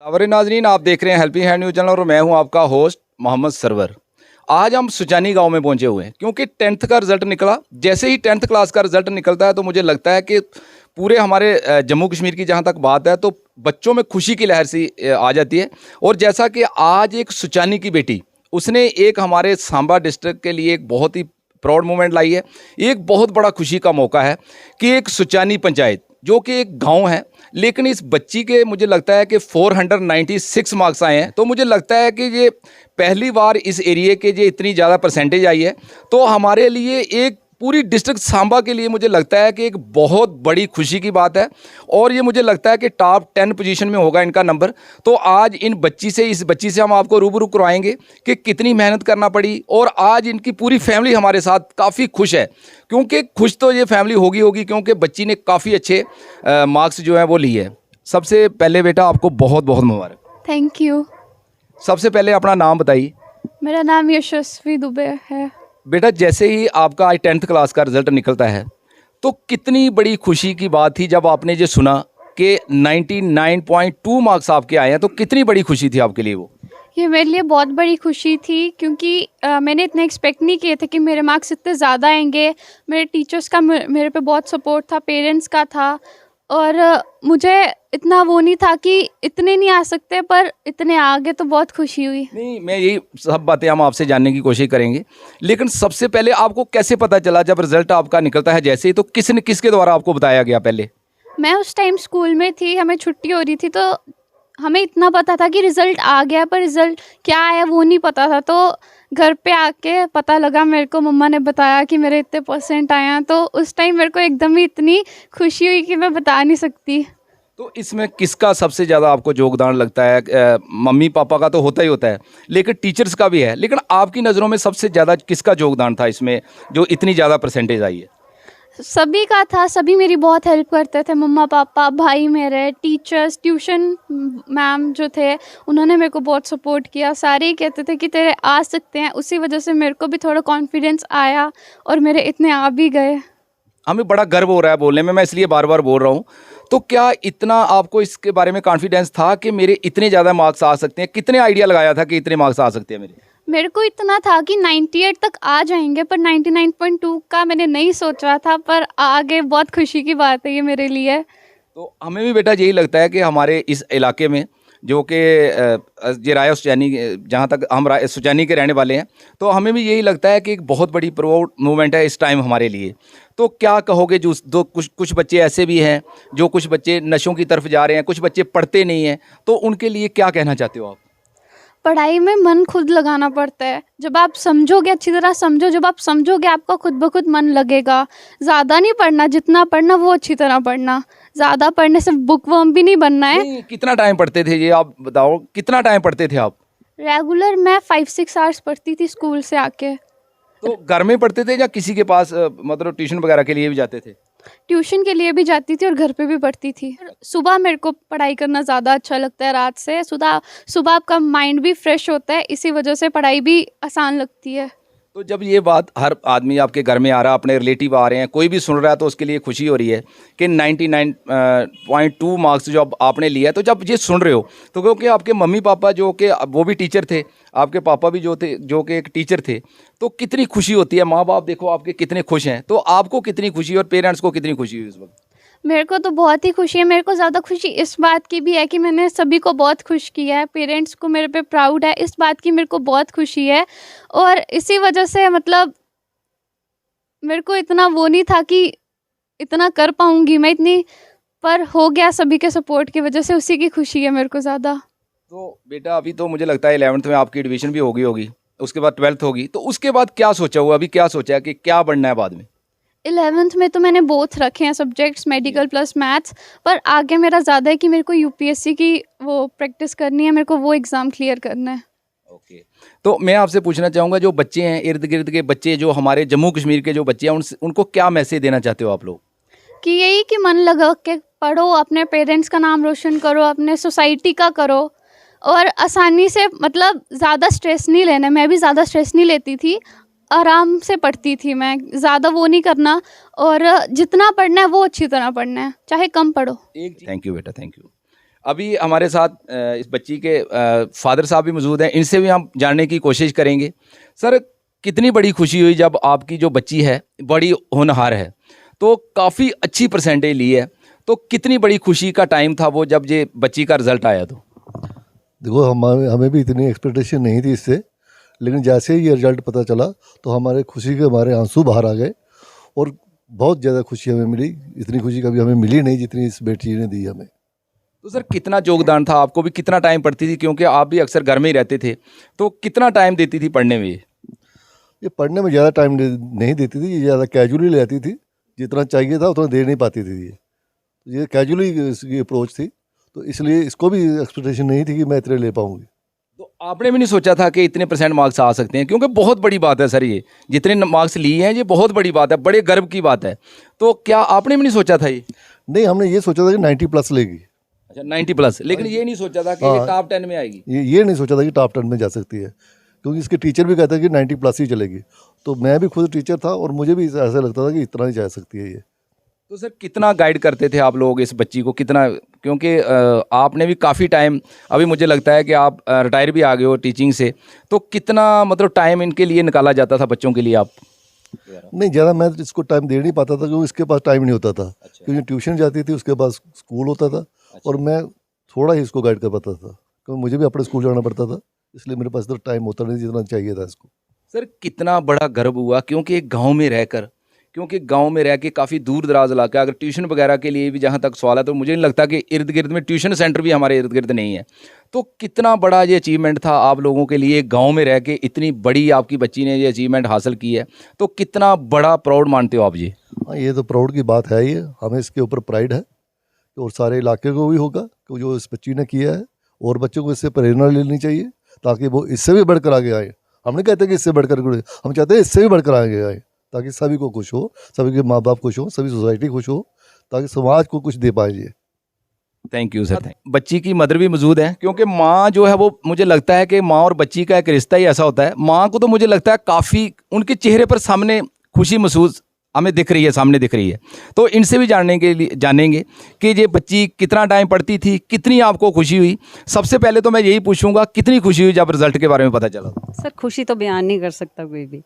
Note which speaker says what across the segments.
Speaker 1: खबरें नाजरीन, आप देख रहे हैं हेल्पिंग हैंड न्यूज़ चैनल और मैं हूं आपका होस्ट मोहम्मद सरवर। आज हम सुजानी गांव में पहुंचे हुए हैं क्योंकि 10th का रिजल्ट निकला। जैसे ही 10th क्लास का रिजल्ट निकलता है तो मुझे लगता है कि पूरे हमारे जम्मू कश्मीर की जहां तक बात है तो बच्चों में खुशी की लहर सी आ जाती है। और जैसा कि आज एक सुचानी की बेटी, उसने एक हमारे सांबा डिस्ट्रिक्ट के लिए एक बहुत ही प्राउड मोमेंट लाई है। एक बहुत बड़ा खुशी का मौका है कि एक सुचानी पंचायत जो कि एक गांव है, लेकिन इस बच्ची के मुझे लगता है कि 496 मार्क्स आए हैं। तो मुझे लगता है कि ये पहली बार इस एरिए के जो इतनी ज़्यादा परसेंटेज आई है तो हमारे लिए एक पूरी डिस्ट्रिक्ट सांबा के लिए मुझे लगता है कि एक बहुत बड़ी खुशी की बात है। और ये मुझे लगता है कि टॉप 10 पोजीशन में होगा इनका नंबर। तो आज इस बच्ची से हम आपको रूबरू करवाएंगे कि कितनी मेहनत करना पड़ी। और आज इनकी पूरी फैमिली हमारे साथ काफ़ी खुश है, क्योंकि खुश तो ये फैमिली होगी क्योंकि बच्ची ने काफ़ी अच्छे मार्क्स जो हैं वो लिए है। सबसे पहले बेटा आपको बहुत बहुत मुबारक।
Speaker 2: Thank you.
Speaker 1: सबसे पहले अपना नाम बताइए।
Speaker 2: मेरा नाम यशस्वी दुबे है।
Speaker 1: बेटा, जैसे ही आपका आज 10th क्लास का रिजल्ट निकलता है तो कितनी बड़ी खुशी की बात थी जब आपने ये सुना कि 99.2 मार्क्स आपके आए हैं, तो कितनी बड़ी खुशी थी आपके लिए वो?
Speaker 2: ये मेरे लिए बहुत बड़ी खुशी थी क्योंकि मैंने इतना एक्सपेक्ट नहीं किए थे कि मेरे मार्क्स इतने ज़्यादा आएंगे। मेरे टीचर्स का मेरे पे बहुत सपोर्ट था, पेरेंट्स का था। और मुझे इतना वो नहीं था कि इतने नहीं आ सकते, पर इतने आ गए तो बहुत खुशी हुई।
Speaker 1: नहीं, मैं यही सब बातें हम आपसे जानने की कोशिश करेंगे, लेकिन सबसे पहले आपको कैसे पता चला जब रिजल्ट आपका निकलता है? जैसे ही तो किसके द्वारा आपको बताया गया? पहले
Speaker 2: मैं उस टाइम स्कूल में थी, हमें छुट्टी हो रही थी, तो हमें इतना पता था कि रिज़ल्ट आ गया, पर रिज़ल्ट क्या आया वो नहीं पता था। तो घर पे आके पता लगा मेरे को, मम्मा ने बताया कि मेरे इतने परसेंट आए हैं। तो उस टाइम मेरे को एकदम ही इतनी खुशी हुई कि मैं बता नहीं सकती।
Speaker 1: तो इसमें किसका सबसे ज़्यादा आपको योगदान लगता है? मम्मी पापा का तो होता ही होता है, लेकिन टीचर्स का भी है, लेकिन आपकी नज़रों में सबसे ज़्यादा किसका योगदान था इसमें जो इतनी ज़्यादा परसेंटेज आई है?
Speaker 2: सभी का था, सभी मेरी बहुत हेल्प करते थे, मम्मा पापा, भाई मेरे, टीचर्स, ट्यूशन मैम जो थे उन्होंने मेरे को बहुत सपोर्ट किया। सारे ही कहते थे कि तेरे आ सकते हैं। उसी वजह से मेरे को भी थोड़ा कॉन्फिडेंस आया और मेरे इतने आ भी गए।
Speaker 1: हमें बड़ा गर्व हो रहा है बोलने में, मैं इसलिए बार बार बोल रहा हूँ। तो क्या इतना आपको इसके बारे में कॉन्फिडेंस था कि मेरे इतने ज़्यादा मार्क्स आ सकते हैं? कितने आइडिया लगाया था कि इतने मार्क्स आ सकते हैं
Speaker 2: मेरे को इतना था कि 98 तक आ जाएंगे, पर 99.2 का मैंने नहीं सोचा था, पर आगे बहुत खुशी की बात है ये मेरे लिए।
Speaker 1: तो हमें भी बेटा यही लगता है कि हमारे इस इलाके में जो कि ये राय सुचैनी, जहाँ तक हम सुचैनी के रहने वाले हैं, तो हमें भी यही लगता है कि एक बहुत बड़ी प्राउड मूवमेंट है इस टाइम हमारे लिए। तो क्या कहोगे, जो कुछ बच्चे ऐसे भी हैं, जो कुछ बच्चे नशों की तरफ जा रहे हैं, कुछ बच्चे पढ़ते नहीं हैं, तो उनके लिए क्या कहना चाहते हो आप?
Speaker 2: पढ़ाई में मन खुद लगाना पड़ता है। जब आप समझोगे, अच्छी तरह समझो, जब आप समझोगे आपका खुद ब खुद मन लगेगा। ज़्यादा नहीं पढ़ना, जितना पढ़ना वो अच्छी तरह पढ़ना। ज़्यादा पढ़ने से बुक वर्म भी नहीं बनना है।
Speaker 1: नहीं, कितना टाइम पढ़ते थे ये आप बताओ, कितना टाइम पढ़ते थे आप?
Speaker 2: रेगुलर मैं 5-6 आवर्स पढ़ती थी स्कूल से आके।
Speaker 1: तो घर में पढ़ते थे या किसी के पास मतलब ट्यूशन वगैरह के लिए भी जाते थे?
Speaker 2: ट्यूशन के लिए भी जाती थी और घर पे भी पढ़ती थी। सुबह मेरे को पढ़ाई करना ज़्यादा अच्छा लगता है रात से। सुबह आपका माइंड भी फ्रेश होता है, इसी वजह से पढ़ाई भी आसान लगती है।
Speaker 1: तो जब ये बात हर आदमी आपके घर में आ रहा, अपने रिलेटिव आ रहे हैं, कोई भी सुन रहा है, तो उसके लिए खुशी हो रही है कि 99.2 मार्क्स जो अब आपने लिया है। तो जब ये सुन रहे हो तो क्योंकि आपके मम्मी पापा जो कि वो भी टीचर थे, आपके पापा भी जो थे जो कि एक टीचर थे, तो कितनी खुशी होती है। माँ बाप देखो आपके कितने खुश हैं, तो आपको कितनी खुशी और पेरेंट्स को कितनी खुशी हुई उस वक्त?
Speaker 2: मेरे को तो बहुत ही खुशी है। मेरे को ज़्यादा खुशी इस बात की भी है कि मैंने सभी को बहुत खुश किया है। पेरेंट्स को मेरे पे प्राउड है, इस बात की मेरे को बहुत खुशी है। और इसी वजह से मतलब मेरे को इतना वो नहीं था कि इतना कर पाऊँगी मैं इतनी, पर हो गया सभी के सपोर्ट की वजह से, उसी की खुशी है मेरे को ज़्यादा।
Speaker 1: तो बेटा, अभी तो मुझे लगता है 11th में आपकी एडमिशन भी होगी, उसके बाद 12th होगी, तो उसके बाद क्या सोचा हुआ? अभी क्या सोचा है कि क्या बनना है बाद में?
Speaker 2: 11th में तो मैंने बोथ रखे हैं सब्जेक्ट्स, मेडिकल प्लस मैथ्स। पर आगे मेरा ज़्यादा है कि मेरे को यूपीएससी की वो प्रैक्टिस करनी है, मेरे को वो एग्ज़ाम क्लियर करना है।
Speaker 1: ओके। तो मैं आपसे पूछना चाहूँगा, जो बच्चे हैं, इर्द गिर्द के बच्चे, जो हमारे जम्मू कश्मीर के जो बच्चे हैं, उनको क्या मैसेज देना चाहते हो आप लोग?
Speaker 2: कि यही कि मन लगा के पढ़ो, अपने पेरेंट्स का नाम रोशन करो, अपने सोसाइटी का करो, और आसानी से, मतलब ज़्यादा स्ट्रेस नहीं लेना। मैं भी ज़्यादा स्ट्रेस नहीं लेती थी, आराम से पढ़ती थी मैं, ज़्यादा वो नहीं करना। और जितना पढ़ना है वो अच्छी तरह पढ़ना है, चाहे कम पढ़ो।
Speaker 1: थैंक यू बेटा, थैंक यू। अभी हमारे साथ इस बच्ची के फादर साहब भी मौजूद हैं, इनसे भी हम जानने की कोशिश करेंगे। सर, कितनी बड़ी खुशी हुई जब आपकी जो बच्ची है बड़ी होनहार है, तो काफ़ी अच्छी परसेंटेज ली है, तो कितनी बड़ी खुशी का टाइम था वो जब ये बच्ची का रिजल्ट आया? तो
Speaker 3: देखो, हमें भी इतनी एक्सपेक्टेशन नहीं थी इससे, लेकिन जैसे ही ये रिजल्ट पता चला तो हमारे खुशी के हमारे आंसू बाहर आ गए और बहुत ज़्यादा खुशी हमें मिली। इतनी खुशी कभी हमें मिली नहीं जितनी इस बेटी ने दी हमें।
Speaker 1: तो सर, कितना योगदान था? आपको भी कितना टाइम पढ़ती थी, क्योंकि आप भी अक्सर घर में ही रहते थे, तो कितना टाइम देती थी पढ़ने में?
Speaker 3: ये पढ़ने में ज़्यादा टाइम नहीं देती थी, ये ज़्यादा कैजुअली रहती थी, जितना चाहिए था उतना दे नहीं पाती थी। ये कैजुअली इसकी अप्रोच थी, तो इसलिए इसको भी एक्सपेक्टेशन नहीं थी कि मैं इतने ले पाऊँगी।
Speaker 1: तो आपने भी नहीं सोचा था कि इतने परसेंट मार्क्स आ सकते हैं? क्योंकि बहुत बड़ी बात है सर, ये जितने मार्क्स लिए हैं ये बहुत बड़ी बात है, बड़े गर्व की बात है। तो क्या आपने भी नहीं सोचा था ये?
Speaker 3: नहीं, हमने ये सोचा था कि 90+ लेगी।
Speaker 1: अच्छा, 90+, लेकिन ये नहीं सोचा था कि ये टॉप 10 में आएगी?
Speaker 3: ये नहीं सोचा था कि टॉप 10 में जा सकती है, क्योंकि इसके टीचर भी कहते हैं कि 90+ ही चलेगी। तो मैं भी खुद टीचर था और मुझे भी ऐसा लगता था कि इतना ही जा सकती है ये।
Speaker 1: तो सर, कितना गाइड करते थे आप लोग इस बच्ची को, कितना? क्योंकि आपने भी काफ़ी टाइम, अभी मुझे लगता है कि आप रिटायर भी आ गए हो टीचिंग से, तो कितना मतलब टाइम इनके लिए निकाला जाता था, बच्चों के लिए आप?
Speaker 3: नहीं, ज़्यादा मैं इसको टाइम दे नहीं पाता था क्योंकि इसके पास टाइम नहीं होता था।
Speaker 1: अच्छा।
Speaker 3: क्योंकि ट्यूशन जाती थी, उसके पास स्कूल होता था।
Speaker 1: अच्छा।
Speaker 3: और मैं थोड़ा ही इसको गाइड कर पाता था क्योंकि मुझे भी अपने स्कूल जाना पड़ता था, इसलिए मेरे पास इतना टाइम होता नहीं जितना चाहिए था इसको।
Speaker 1: सर, कितना बड़ा गर्व हुआ, क्योंकि एक गांव में रहकर, क्योंकि गांव में रह के काफ़ी दूर दराज इलाका, अगर ट्यूशन वगैरह के लिए भी जहां तक सवाल है, तो मुझे नहीं लगता कि इर्द गिर्द में ट्यूशन सेंटर भी हमारे इर्द गिर्द नहीं है। तो कितना बड़ा ये अचीवमेंट था आप लोगों के लिए, गांव में रह के इतनी बड़ी आपकी बच्ची ने ये अचीवमेंट हासिल की है, तो कितना बड़ा प्राउड मानते हो आप जी?
Speaker 3: हाँ, ये तो प्राउड की बात है, ये हमें इसके ऊपर प्राइड है और सारे इलाके को भी होगा कि जो इस बच्ची ने किया है, और बच्चों को इससे प्रेरणा लेनी चाहिए ताकि वो इससे भी बढ़कर आगे आए। हम नहीं कहते कि इससे बढ़कर, हम चाहते हैं इससे भी बढ़कर आगे आए ताकि सभी को खुश हो, सभी के माँ बाप खुश हो, सभी सोसाइटी खुश हो, ताकि समाज को कुछ दे पाए ये।
Speaker 1: Thank you sir. बच्ची की मदर भी मौजूद है, क्योंकि माँ जो है वो, मुझे लगता है कि माँ और बच्ची का एक रिश्ता ही ऐसा होता है। माँ को तो मुझे लगता है काफ़ी उनके चेहरे पर सामने खुशी महसूस हमें दिख रही है, सामने दिख रही है। तो इनसे भी जानेंगे कि ये बच्ची कितना टाइम पढ़ती थी, कितनी आपको खुशी हुई। सबसे पहले तो मैं यही पूछूंगा, कितनी खुशी हुई जब रिजल्ट के बारे में पता चला?
Speaker 4: सर, खुशी तो बयान नहीं कर सकता कोई भी,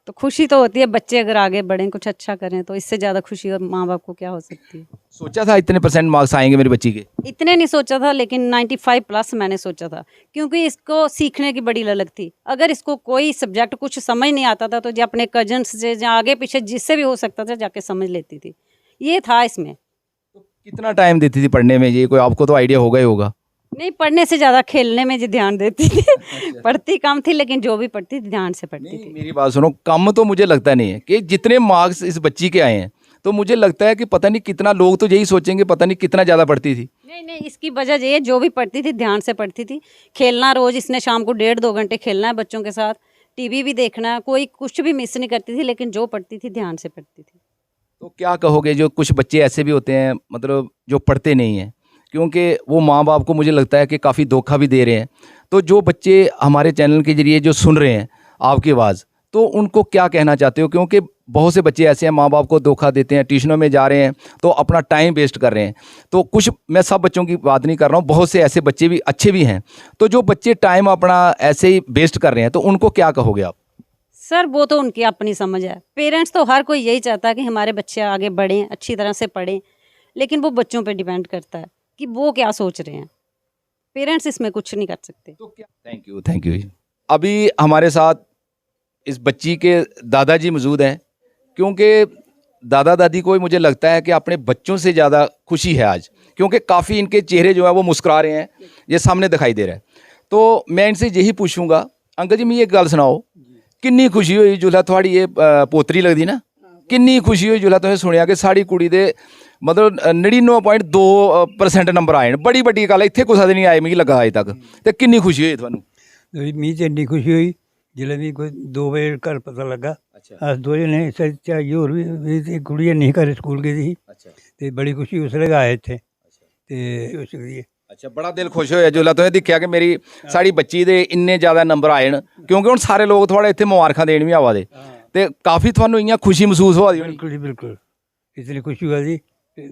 Speaker 4: तो खुशी तो होती है बच्चे अगर आगे बढ़ें, कुछ अच्छा करें, तो इससे ज़्यादा खुशी और माँ बाप को क्या हो सकती है।
Speaker 1: सोचा था इतने परसेंट मार्क्स आएंगे मेरी बच्ची के?
Speaker 4: इतने नहीं सोचा था, लेकिन 95+ मैंने सोचा था, क्योंकि इसको सीखने की बड़ी ललक थी। अगर इसको कोई सब्जेक्ट कुछ समझ नहीं आता था तो जो अपने कजन्स से, जहाँ आगे पीछे जिससे भी हो सकता था, जाके समझ लेती थी। ये था इसमें।
Speaker 1: तो कितना टाइम देती थी पढ़ने में? ये कोई आपको तो आइडिया होगा ही होगा।
Speaker 4: नहीं, पढ़ने से ज़्यादा खेलने में जो ध्यान देती थी। पढ़ती कम थी, लेकिन जो भी पढ़ती थी ध्यान से पढ़ती थी।
Speaker 1: मेरी बात सुनो, कम तो मुझे लगता नहीं है कि जितने मार्क्स इस बच्ची के आए हैं, तो मुझे लगता है कि पता नहीं कितना, लोग तो यही सोचेंगे पता नहीं कितना ज़्यादा पढ़ती थी।
Speaker 4: नहीं, इसकी वजह ये, जो भी पढ़ती थी ध्यान से पढ़ती थी। खेलना रोज़ इसने शाम को 1.5-2 घंटे खेलना है बच्चों के साथ, टीवी भी देखना है, कोई कुछ भी मिस नहीं करती थी, लेकिन जो पढ़ती थी ध्यान से पढ़ती थी।
Speaker 1: तो क्या कहोगे, जो कुछ बच्चे ऐसे भी होते हैं, मतलब जो पढ़ते नहीं हैं, क्योंकि वो माँ बाप को मुझे लगता है कि काफ़ी धोखा भी दे रहे हैं, तो जो बच्चे हमारे चैनल के जरिए जो सुन रहे हैं आपकी आवाज़, तो उनको क्या कहना चाहते हो? क्योंकि बहुत से बच्चे ऐसे हैं, माँ बाप को धोखा देते हैं, ट्यूशनों में जा रहे हैं तो अपना टाइम वेस्ट कर रहे हैं। तो कुछ, मैं सब बच्चों की बात नहीं कर रहा हूँ, बहुत से ऐसे बच्चे भी अच्छे भी हैं, तो जो बच्चे टाइम अपना ऐसे ही वेस्ट कर रहे हैं, तो उनको क्या कहोगे आप?
Speaker 4: सर, वो तो उनकी अपनी समझ है। पेरेंट्स तो हर कोई यही चाहता है कि हमारे बच्चे आगे बढ़ें, अच्छी तरह से पढ़ें, लेकिन वो बच्चों पे डिपेंड करता है कि वो क्या सोच रहे हैं। पेरेंट्स इसमें कुछ नहीं कर सकते।
Speaker 1: तो क्या, थैंक यू। अभी हमारे साथ इस बच्ची के दादाजी मौजूद हैं, क्योंकि दादा दादी को मुझे लगता है कि अपने बच्चों से ज़्यादा खुशी है आज, क्योंकि काफ़ी इनके चेहरे जो है वो मुस्कुरा रहे हैं, ये सामने दिखाई दे रहा है। तो मैं इनसे यही पूछूंगा, अंकल जी मैं एक गल सुनाओ, किन्नी खुशी हुई जुल्लै थोड़ी ये पोतरी लगदी ना, किन्नी खुशी हुई जुल्लै तुसें सुनिया कि साड़ी कुड़ी दे मतलब 99.2% नंबर आए, बड़ी बड्डी गल, इत्थे कुसै दे नहीं आए मिगी लग्गा अज तक, ते किन्नी खुशी होई तुहानू?
Speaker 5: मी तो इन्नी खुशी हुई जिसलै मी कोई 2 बजे घर पता लगा।
Speaker 1: अच्छा।
Speaker 5: अस 2 जने चाहिए होर भी कुड़ी नहीं घर स्कूल गेदी ही,
Speaker 1: अच्छा।
Speaker 5: ते बड़ी खुशी उसलै गै आए इत्थे, ते उस करियै
Speaker 1: अच्छा, बड़ा दिल खुश होया जिसलै तुसें दिक्खेआ कि मेरी साड़ी बच्ची दे इन्ने ज़्यादा नंबर आए न, क्योंकि हुण सारे लोग थोड़े इत्थे मुबारखां देन भी आवा दे, ते काफ़ी तुहानू इ'यां खुशी महसूस होआ दी होनी?
Speaker 5: बिल्कुल जी बिल्कुल, इतनी खुशी हुआ दी ਤੇ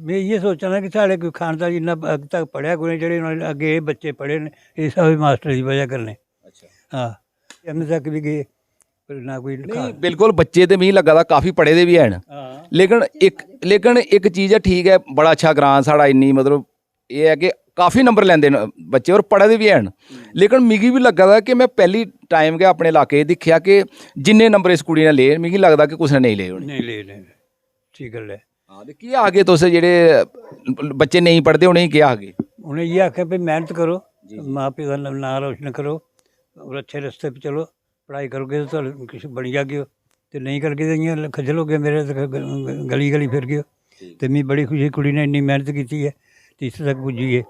Speaker 5: ਮੈਂ ਇਹ ਸੋਚਣਾ ਕਿ ਸਾਡੇ ਕੋਈ ਖਾਨਦਾਨ ਜਿੰਨਾ ਅੱਗ ਤੱਕ ਪੜ੍ਹਿਆ ਕੋਈ ਨਹੀਂ, ਜਿਹੜੇ ਉਹਨਾਂ ਅੱਗੇ ਇਹ ਬੱਚੇ ਪੜ੍ਹੇ ਨੇ ਇਹ ਸਭ ਮਾਸਟਰ ਦੀ ਵਜ੍ਹਾ ਕਰਨੇ। ਹਾਂ ਐਮ ਤੱਕ ਵੀ ਗਏ ਪਰ ਨਾ ਕੋਈ
Speaker 1: ਨਹੀਂ ਬਿਲकुल बच्चे तो मिगी लगा काफ़ी पढ़े दे भी हैन,
Speaker 5: हाँ
Speaker 1: लेकिन एक चीज़ है ठीक है, बड़ा अच्छा ग्रां साढ़ा इन्नी मतलब ये है कि काफ़ी नंबर लैंदे न बच्चे और पढ़े दे भी हैन, लेकिन मिगी भी लगा दा कि मैं पहली टाइम के अपने इलाके दिक्खेआ कि जिन्ने नंबर इस कुड़ी ने ले मिगी लगदा कि कुसै ने नहीं ले होने।
Speaker 5: नहीं ले ठीक गल है।
Speaker 1: हाँ ते केह् आगे तुस जेह्ड़े बच्चे नहीं पढ़दे उ'नेंगी केह् आगे?
Speaker 5: उन्हें ये आखेआ भाई मेहनत करो, माँ प्यो का नाम रोशन करो और अच्छे रास्ते पे चलो, पढ़ाई करोगे तो कुछ बन जागे, तो नहीं करके तो इ'यां खज्जल हो गए मेरे गली गली फिर गए। तो मी बड़ी खुशी कुड़ी ने इन्नी मेहनत की है तो इत्थे तक पुज्जी है,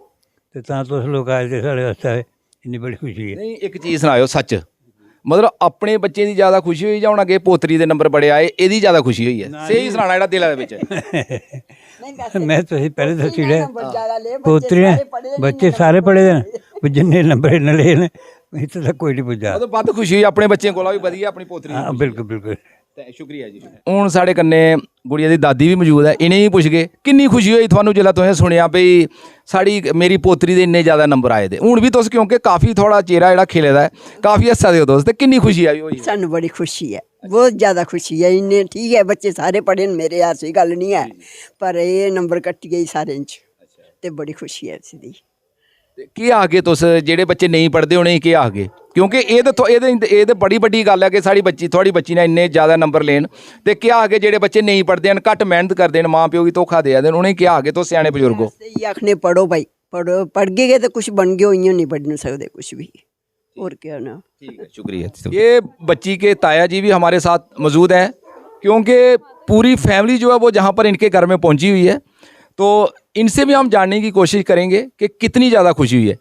Speaker 5: तो तां तुस लोग आए ते साढ़े वास्ते इन्नी बड़ी खुशी है।
Speaker 1: नहीं एक चीज़ सनाओ सच, मतलब अपने बच्चे की ज़्यादा खुशी हुई जां हुण अगे पोतरी दे नंबर बड़े आए एह्दी ज़्यादा खुशी हुई है? सही सनाना जेह्ड़ा दिला दे बिच।
Speaker 5: मैं तो पहले दस्सी ओड़ेआ पोतरी ने बच्चे सारे पढ़े दे न, जिन्ने नंबर इन्ने ले न इत्थे तक कोई नहीं पुज्जा।
Speaker 1: मतलब बद्ध खुशी हुई अपने बच्चें कोला भी वधिया अपनी पोतरी।
Speaker 5: हाँ बिल्कुल बिल्कुल।
Speaker 1: शुक्रिया जी। हूँ साढ़े कन्नै गुड़िया दी दादी भी मौजूद है, इन्हें भी पुछगे किन्नी खुशी हुई थुहानूं जेल्लै तुसें सुनेआ भई साड़ी मेरी पोतरी दे इन्ने ज़्यादा नंबर आए दे। हूँ भी तुस क्योंकि काफ़ी थोड़ा चेहरा जेह्ड़ा खिले दा है, काफ़ी हस्सा दे हो तुस, ते किन्नी खुशी आई होई?
Speaker 6: सानू बड़ी खुशी है, बहुत ज़्यादा खुशी है। इन्ने ठीक है बच्चे सारे पढ़े न, मेरे ऐसी गल नहीं है, पर ये नंबर कट्टी गई सारे च, ते बड़ी खुशी है इसदी।
Speaker 1: केह् आखगे तुस जेह्ड़े बच्चे नहीं पढ़दे उ'नेंगी केह् आखगे? क्योंकि एह् ते बड़ी बड्डी गल्ल है कि साड़ी बच्ची थुआड़ी बच्ची ने इन्ने ज़्यादा नंबर लेन, ते केह् आखगे जेह्ड़े बच्चे नहीं पढ़दे न, घट्ट मेहनत करदे न, मां प्यो गी धोखा देआ दे न, उ'नेंगी केह् आखगे तुस स्याने बजुर्ग हो?
Speaker 6: ये आखने पढ़ो भाई, पढ़ो, पढ़ गए तो कुछ बन गए, इ'यां नहीं पढ़ सकते कुछ भी, और क्या ना।
Speaker 1: ठीक है शुक्रिया। ये बच्ची के ताया जी भी हमारे साथ मौजूद हैं, क्योंकि पूरी फैमिली जो है वो जहाँ पर इनके घर में पहुँची हुई है, तो इनसे भी हम जानने की कोशिश करेंगे कि कितनी ज़्यादा खुशी हुई है।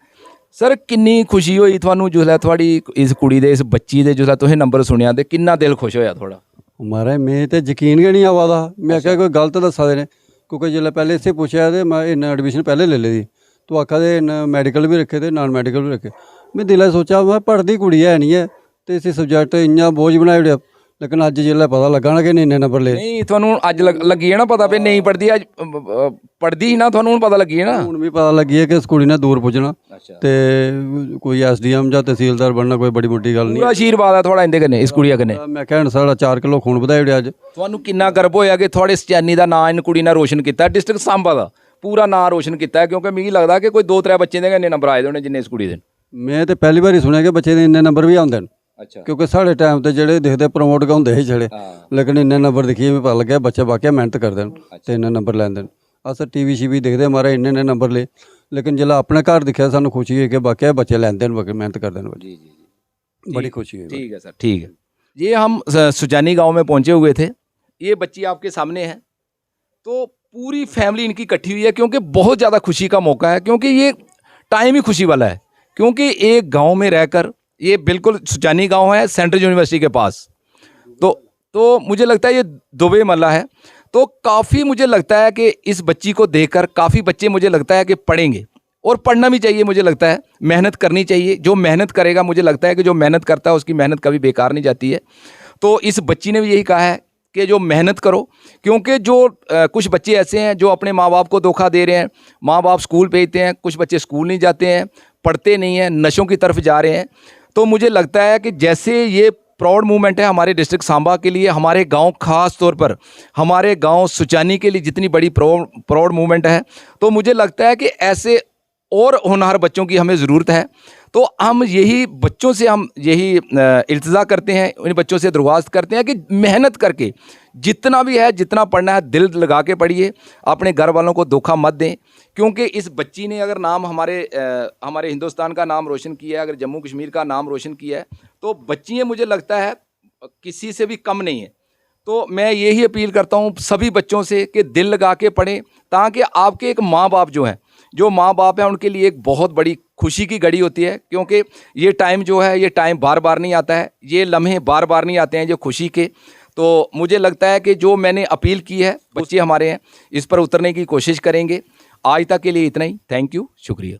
Speaker 1: सर किन्नी खुशी हुई थुहानूं जिसलै थुआड़ी इस कुड़ी दे इस बच्ची दे जिसलै तुसें नंबर सुनेआ ते किन्ना दिल खुश होया थोड़ा?
Speaker 7: महाराज मैं तो यकीन गै नहीं आवा दा, मैं आखेआ कोई गलत दस्सा दे ने, क्योंकि जिसलै पैह्ले इत्थै पुच्छेआ ते मैं इन्ना एडमिशन पैह्ले ले लेदी, तो आखा दे इन्ना मैडिकल भी रखे ते नॉन मैडिकल भी रखे। मैं दिलै सोचा मैं पढ़दी कुड़ी है नहीं है ते इसी सब्जैक्ट इन्ना बोझ बनाई ओड़ेआ, लेकिन अज्ज जिसलै पता लग्गा ना कि इन्ने नंबर ले।
Speaker 1: नहीं थुहानूं अज्ज लग्गी है ना पता भी नहीं पढ़दी, अज्ज पढ़दी ही ना, थुहानूं पता लग्गी है ना?
Speaker 7: हूँ भी पता लग्गी है कि इस कुड़ी ने दूर पुज्जना, ते कोई SDM जां तहसीलदार बनना कोई बड़ी मुट्टी गल नहीं।
Speaker 1: पूरा आशीर्वाद है थुआड़ा इंदे कन्नै इस कुड़िया कन्नै।
Speaker 7: मैं कहण साढ़ा 4 किलो खून बधाई ओड़ेआ अज्ज।
Speaker 1: थुहानूं किन्ना गर्व होया कि थुआड़े सचैनी दा नां इन कुड़ी ने रोशन कीता, डिस्ट्रिक्ट सांबा दा पूरा नां रोशन कीता है, क्योंकि मिगी लगदा कि कोई 2-3 बच्चें दे इन्ने नंबर आए दे होने जिन्ने इस कुड़ी दे।
Speaker 7: मैं तो पहली बार ही सुनेआ कि बच्चे दे इन्ने नंबर भी आउंदे न।
Speaker 1: अच्छा।
Speaker 7: क्योंकि साढ़े टाइम ते जेह्ड़े दिखदे प्रमोट गै होंदे हे छड़े, लेकिन इन्ने नंबर दिक्खियै मी पता लग्गेआ बच्चे वाकई मेहनत करदे न ते इन्ने नंबर लैंदे न। अस TV शिवी दिखदे महाराज इन्ने नंबर ले, लेकिन जेल्लै अपने घर दिक्खेआ सानूं खुशी होई कि वाकई बच्चे लैंदे न, वाकई मेहनत करदे न।
Speaker 1: जी जी जी
Speaker 7: बड़ी खुशी हुई।
Speaker 1: ठीक है सर, ठीक है। ये हम सुजानी गांव में पहुंचे हुए थे, ये बच्ची आपके सामने है, तो पूरी फैमिली इनकी इकट्ठी हुई है, क्योंकि बहुत ज़्यादा खुशी का मौका है, क्योंकि ये टाइम ही खुशी वाला है, क्योंकि एक गांव में रहकर, ये बिल्कुल सुजानी गांव है सेंट्रल यूनिवर्सिटी के पास, तो मुझे लगता है ये दुबे मल्ला है, तो काफ़ी मुझे लगता है कि इस बच्ची को देखकर काफ़ी बच्चे मुझे लगता है कि पढ़ेंगे, और पढ़ना भी चाहिए। मुझे लगता है मेहनत करनी चाहिए, जो मेहनत करेगा मुझे लगता है कि जो मेहनत करता है उसकी मेहनत कभी बेकार नहीं जाती है। तो इस बच्ची ने भी यही कहा है कि जो मेहनत करो, क्योंकि जो कुछ बच्चे ऐसे हैं जो अपने माँ बाप को धोखा दे रहे हैं, माँ बाप स्कूल भेजते हैं, कुछ बच्चे स्कूल नहीं जाते हैं, पढ़ते नहीं हैं, नशों की तरफ जा रहे हैं। तो मुझे लगता है कि जैसे ये प्राउड मूवमेंट है हमारे डिस्ट्रिक्ट सांबा के लिए, हमारे गांव खास तौर पर हमारे गांव सुचानी के लिए जितनी बड़ी प्राउड मूवमेंट है, तो मुझे लगता है कि ऐसे और होनहार बच्चों की हमें ज़रूरत है। तो हम यही बच्चों से हम यही इल्तिजा करते हैं, इन बच्चों से दरख्वास्त करते हैं कि मेहनत करके जितना भी है, जितना पढ़ना है दिल लगा के पढ़िए, अपने घर वालों को धोखा मत दें, क्योंकि इस बच्ची ने अगर नाम हमारे हिंदुस्तान का नाम रोशन किया है, अगर जम्मू कश्मीर का नाम रोशन किया है, तो बच्चियाँ मुझे लगता है किसी से भी कम नहीं है। तो मैं यही अपील करता हूँ सभी बच्चों से कि दिल लगा के पढ़ें, ताकि आपके एक माँ बाप जो माँ बाप हैं उनके लिए एक बहुत बड़ी खुशी की घड़ी होती है, क्योंकि ये टाइम जो है ये टाइम बार बार नहीं आता है, ये लम्हे बार बार नहीं आते हैं जो खुशी के। तो मुझे लगता है कि जो मैंने अपील की है बच्चे हमारे हैं इस पर उतरने की कोशिश करेंगे। आज तक के लिए इतना ही। थैंक यू, शुक्रिया।